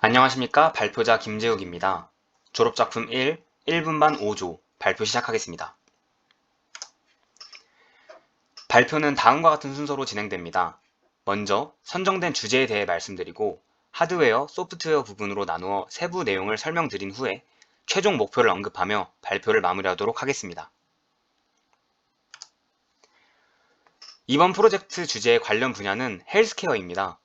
안녕하십니까. 발표자 김재욱입니다. 졸업작품 1, 1분반 5조 발표 시작하겠습니다. 발표는 다음과 같은 순서로 진행됩니다. 먼저 선정된 주제에 대해 말씀드리고 하드웨어, 소프트웨어 부분으로 나누어 세부 내용을 설명드린 후에 최종 목표를 언급하며 발표를 마무리하도록 하겠습니다. 이번 프로젝트 주제의 관련 분야는 헬스케어입니다.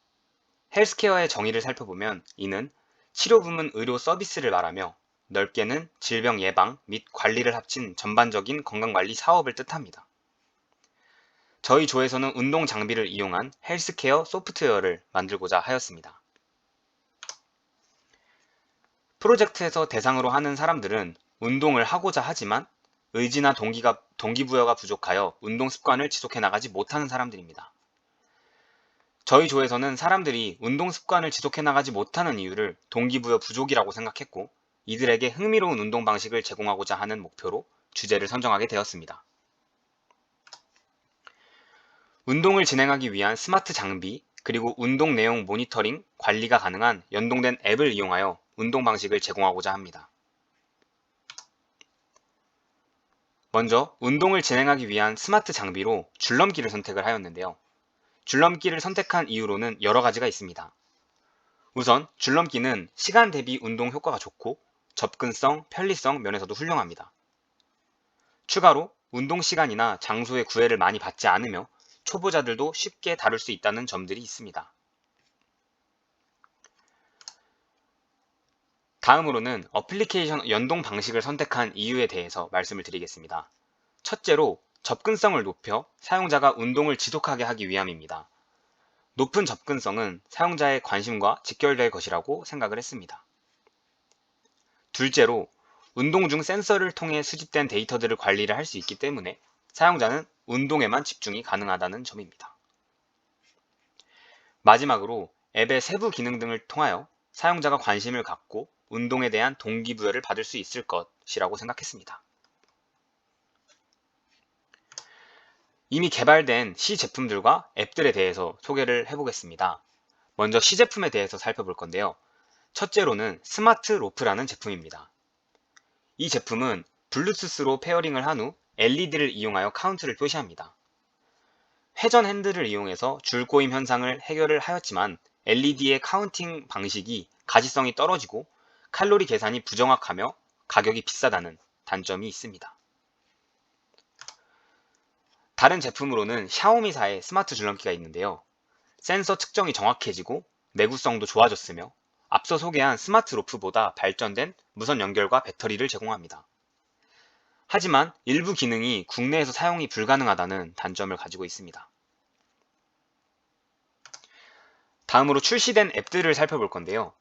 헬스케어의 정의를 살펴보면 이는 치료 부문 의료 서비스를 말하며 넓게는 질병 예방 및 관리를 합친 전반적인 건강관리 사업을 뜻합니다. 저희 조에서는 운동 장비를 이용한 헬스케어 소프트웨어를 만들고자 하였습니다. 프로젝트에서 대상으로 하는 사람들은 운동을 하고자 하지만 의지나 동기부여가 부족하여 운동 습관을 지속해 나가지 못하는 사람들입니다. 저희 조에서는 사람들이 운동 습관을 지속해 나가지 못하는 이유를 동기부여 부족이라고 생각했고 이들에게 흥미로운 운동 방식을 제공하고자 하는 목표로 주제를 선정하게 되었습니다. 운동을 진행하기 위한 스마트 장비, 그리고 운동 내용 모니터링, 관리가 가능한 연동된 앱을 이용하여 운동 방식을 제공하고자 합니다. 먼저 운동을 진행하기 위한 스마트 장비로 줄넘기를 선택을 하였는데요. 줄넘기를 선택한 이유로는 여러 가지가 있습니다. 우선 줄넘기는 시간 대비 운동 효과가 좋고 접근성, 편리성 면에서도 훌륭합니다. 추가로 운동 시간이나 장소의 구애를 많이 받지 않으며 초보자들도 쉽게 다룰 수 있다는 점들이 있습니다. 다음으로는 어플리케이션 연동 방식을 선택한 이유에 대해서 말씀을 드리겠습니다. 첫째로 접근성을 높여 사용자가 운동을 지속하게 하기 위함입니다. 높은 접근성은 사용자의 관심과 직결될 것이라고 생각을 했습니다. 둘째로 운동 중 센서를 통해 수집된 데이터들을 관리를 할 수 있기 때문에 사용자는 운동에만 집중이 가능하다는 점입니다. 마지막으로 앱의 세부 기능 등을 통하여 사용자가 관심을 갖고 운동에 대한 동기부여를 받을 수 있을 것이라고 생각했습니다. 이미 개발된 시제품들과 앱들에 대해서 소개를 해보겠습니다. 먼저 시제품에 대해서 살펴볼 건데요. 첫째로는 스마트 로프라는 제품입니다. 이 제품은 블루투스로 페어링을 한 후 LED를 이용하여 카운트를 표시합니다. 회전 핸들을 이용해서 줄꼬임 현상을 해결을 하였지만 LED의 카운팅 방식이 가시성이 떨어지고 칼로리 계산이 부정확하며 가격이 비싸다는 단점이 있습니다. 다른 제품으로는 샤오미사의 스마트 줄넘기가 있는데요. 센서 측정이 정확해지고 내구성도 좋아졌으며 앞서 소개한 스마트 로프보다 발전된 무선 연결과 배터리를 제공합니다. 하지만 일부 기능이 국내에서 사용이 불가능하다는 단점을 가지고 있습니다. 다음으로 출시된 앱들을 살펴볼 건데요.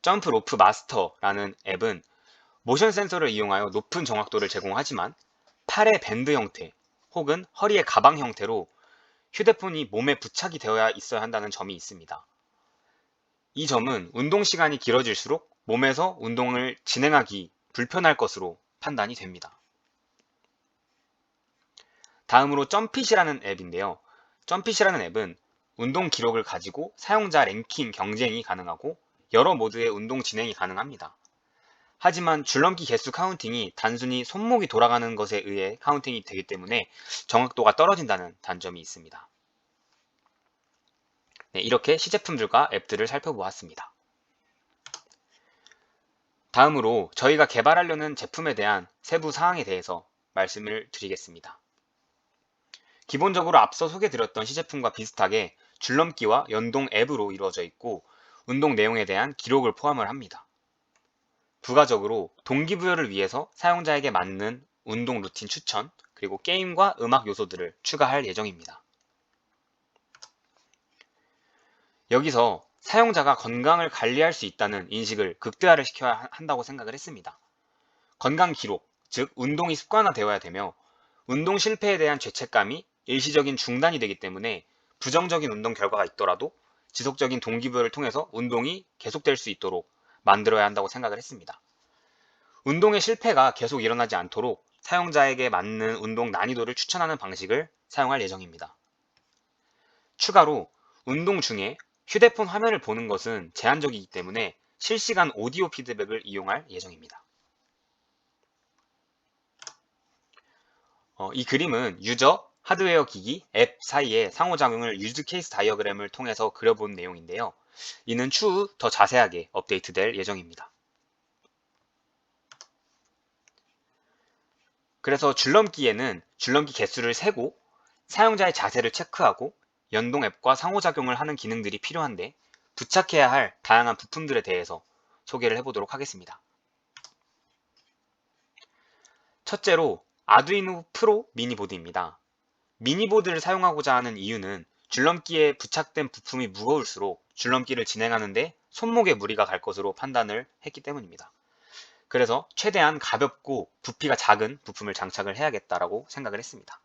점프 로프 마스터라는 앱은 모션 센서를 이용하여 높은 정확도를 제공하지만 팔의 밴드 형태 혹은 허리의 가방 형태로 휴대폰이 몸에 부착이 되어야 있어야 한다는 점이 있습니다. 이 점은 운동 시간이 길어질수록 몸에서 운동을 진행하기 불편할 것으로 판단이 됩니다. 다음으로 점핏이라는 앱인데요. 점핏이라는 앱은 운동 기록을 가지고 사용자 랭킹 경쟁이 가능하고 여러 모드의 운동 진행이 가능합니다. 하지만 줄넘기 개수 카운팅이 단순히 손목이 돌아가는 것에 의해 카운팅이 되기 때문에 정확도가 떨어진다는 단점이 있습니다. 네, 이렇게 시제품들과 앱들을 살펴보았습니다. 다음으로 저희가 개발하려는 제품에 대한 세부 사항에 대해서 말씀을 드리겠습니다. 기본적으로 앞서 소개드렸던 시제품과 비슷하게 줄넘기와 연동 앱으로 이루어져 있고 운동 내용에 대한 기록을 포함을 합니다. 부가적으로 동기부여를 위해서 사용자에게 맞는 운동 루틴 추천, 그리고 게임과 음악 요소들을 추가할 예정입니다. 여기서 사용자가 건강을 관리할 수 있다는 인식을 극대화를 시켜야 한다고 생각을 했습니다. 건강 기록, 즉 운동이 습관화되어야 되며 운동 실패에 대한 죄책감이 일시적인 중단이 되기 때문에 부정적인 운동 결과가 있더라도 지속적인 동기부여를 통해서 운동이 계속될 수 있도록 만들어야 한다고 생각을 했습니다. 운동의 실패가 계속 일어나지 않도록 사용자에게 맞는 운동 난이도를 추천하는 방식을 사용할 예정입니다. 추가로 운동 중에 휴대폰 화면을 보는 것은 제한적이기 때문에 실시간 오디오 피드백을 이용할 예정입니다. 이 그림은 유저, 하드웨어 기기, 앱 사이의 상호작용을 유즈 케이스 다이어그램을 통해서 그려본 내용인데요. 이는 추후 더 자세하게 업데이트될 예정입니다. 그래서 줄넘기에는 줄넘기 개수를 세고 사용자의 자세를 체크하고 연동 앱과 상호작용을 하는 기능들이 필요한데 부착해야 할 다양한 부품들에 대해서 소개를 해보도록 하겠습니다. 첫째로 아두이노 프로 미니보드입니다. 미니보드를 사용하고자 하는 이유는 줄넘기에 부착된 부품이 무거울수록 줄넘기를 진행하는데 손목에 무리가 갈 것으로 판단을 했기 때문입니다. 그래서 최대한 가볍고 부피가 작은 부품을 장착을 해야겠다라고 생각을 했습니다.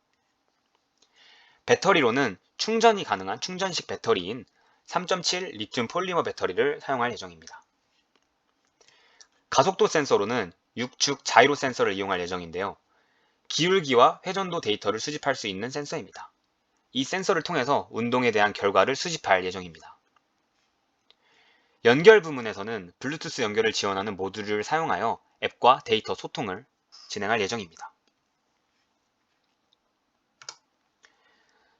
배터리로는 충전이 가능한 충전식 배터리인 3.7 리튬 폴리머 배터리를 사용할 예정입니다. 가속도 센서로는 6축 자이로 센서를 이용할 예정인데요. 기울기와 회전도 데이터를 수집할 수 있는 센서입니다. 이 센서를 통해서 운동에 대한 결과를 수집할 예정입니다. 연결 부문에서는 블루투스 연결을 지원하는 모듈을 사용하여 앱과 데이터 소통을 진행할 예정입니다.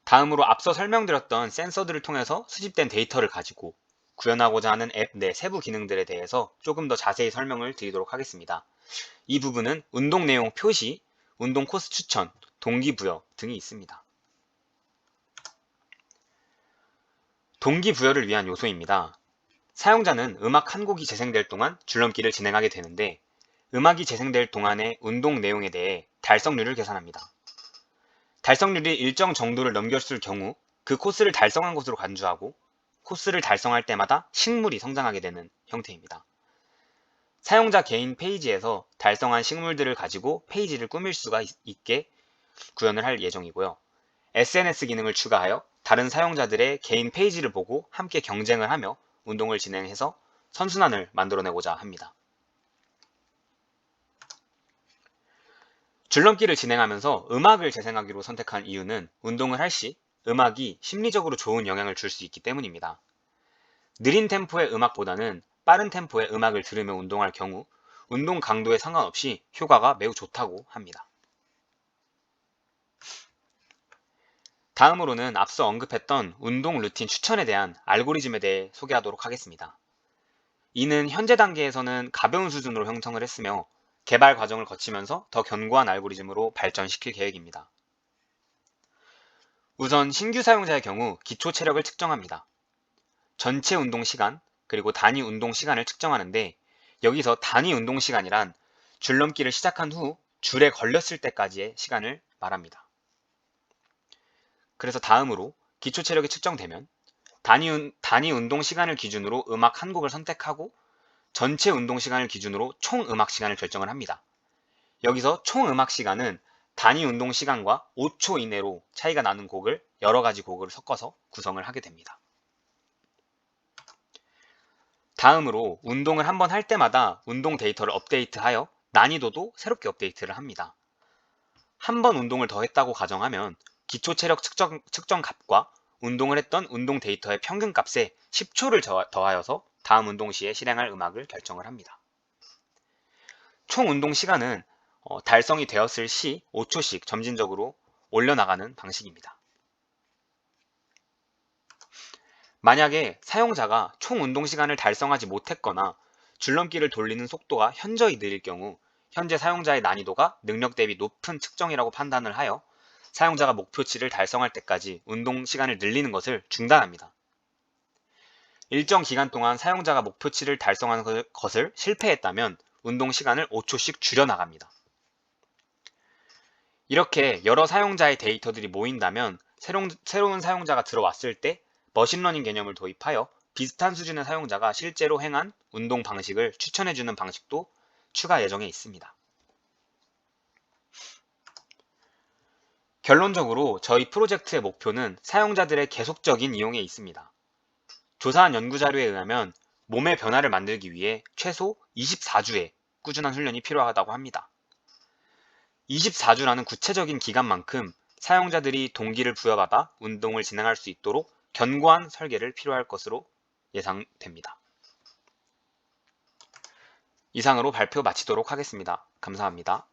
다음으로 앞서 설명드렸던 센서들을 통해서 수집된 데이터를 가지고 구현하고자 하는 앱 내 세부 기능들에 대해서 조금 더 자세히 설명을 드리도록 하겠습니다. 이 부분은 운동 내용 표시, 운동 코스 추천, 동기부여 등이 있습니다. 동기부여를 위한 요소입니다. 사용자는 음악 한 곡이 재생될 동안 줄넘기를 진행하게 되는데 음악이 재생될 동안의 운동 내용에 대해 달성률을 계산합니다. 달성률이 일정 정도를 넘겼을 경우 그 코스를 달성한 것으로 간주하고 코스를 달성할 때마다 식물이 성장하게 되는 형태입니다. 사용자 개인 페이지에서 달성한 식물들을 가지고 페이지를 꾸밀 수가 있게 구현을 할 예정이고요. SNS 기능을 추가하여 다른 사용자들의 개인 페이지를 보고 함께 경쟁을 하며 운동을 진행해서 선순환을 만들어내고자 합니다. 줄넘기를 진행하면서 음악을 재생하기로 선택한 이유는 운동을 할 시 음악이 심리적으로 좋은 영향을 줄 수 있기 때문입니다. 느린 템포의 음악보다는 빠른 템포의 음악을 들으며 운동할 경우 운동 강도에 상관없이 효과가 매우 좋다고 합니다. 다음으로는 앞서 언급했던 운동 루틴 추천에 대한 알고리즘에 대해 소개하도록 하겠습니다. 이는 현재 단계에서는 가벼운 수준으로 형성을 했으며 개발 과정을 거치면서 더 견고한 알고리즘으로 발전시킬 계획입니다. 우선 신규 사용자의 경우 기초 체력을 측정합니다. 전체 운동 시간, 그리고 단위 운동 시간을 측정하는데 여기서 단위 운동 시간이란 줄넘기를 시작한 후 줄에 걸렸을 때까지의 시간을 말합니다. 그래서 다음으로 기초 체력이 측정되면 단위 운동 시간을 기준으로 음악 한 곡을 선택하고 전체 운동 시간을 기준으로 총 음악 시간을 결정을 합니다. 여기서 총 음악 시간은 단위 운동 시간과 5초 이내로 차이가 나는 곡을 여러 가지 곡을 섞어서 구성을 하게 됩니다. 다음으로 운동을 한번 할 때마다 운동 데이터를 업데이트하여 난이도도 새롭게 업데이트를 합니다. 한 번 운동을 더 했다고 가정하면 기초 체력 측정 값과 운동을 했던 운동 데이터의 평균 값에 10초를 더하여서 다음 운동 시에 실행할 음악을 결정을 합니다. 총 운동 시간은 달성이 되었을 시 5초씩 점진적으로 올려나가는 방식입니다. 만약에 사용자가 총 운동 시간을 달성하지 못했거나 줄넘기를 돌리는 속도가 현저히 느릴 경우 현재 사용자의 난이도가 능력 대비 높은 측정이라고 판단을 하여 사용자가 목표치를 달성할 때까지 운동 시간을 늘리는 것을 중단합니다. 일정 기간 동안 사용자가 목표치를 달성하는 것을 실패했다면 운동 시간을 5초씩 줄여나갑니다. 이렇게 여러 사용자의 데이터들이 모인다면 새로운 사용자가 들어왔을 때 머신러닝 개념을 도입하여 비슷한 수준의 사용자가 실제로 행한 운동 방식을 추천해주는 방식도 추가 예정에 있습니다. 결론적으로 저희 프로젝트의 목표는 사용자들의 계속적인 이용에 있습니다. 조사한 연구자료에 의하면 몸의 변화를 만들기 위해 최소 24주의 꾸준한 훈련이 필요하다고 합니다. 24주라는 구체적인 기간만큼 사용자들이 동기를 부여받아 운동을 진행할 수 있도록 견고한 설계를 필요할 것으로 예상됩니다. 이상으로 발표 마치도록 하겠습니다. 감사합니다.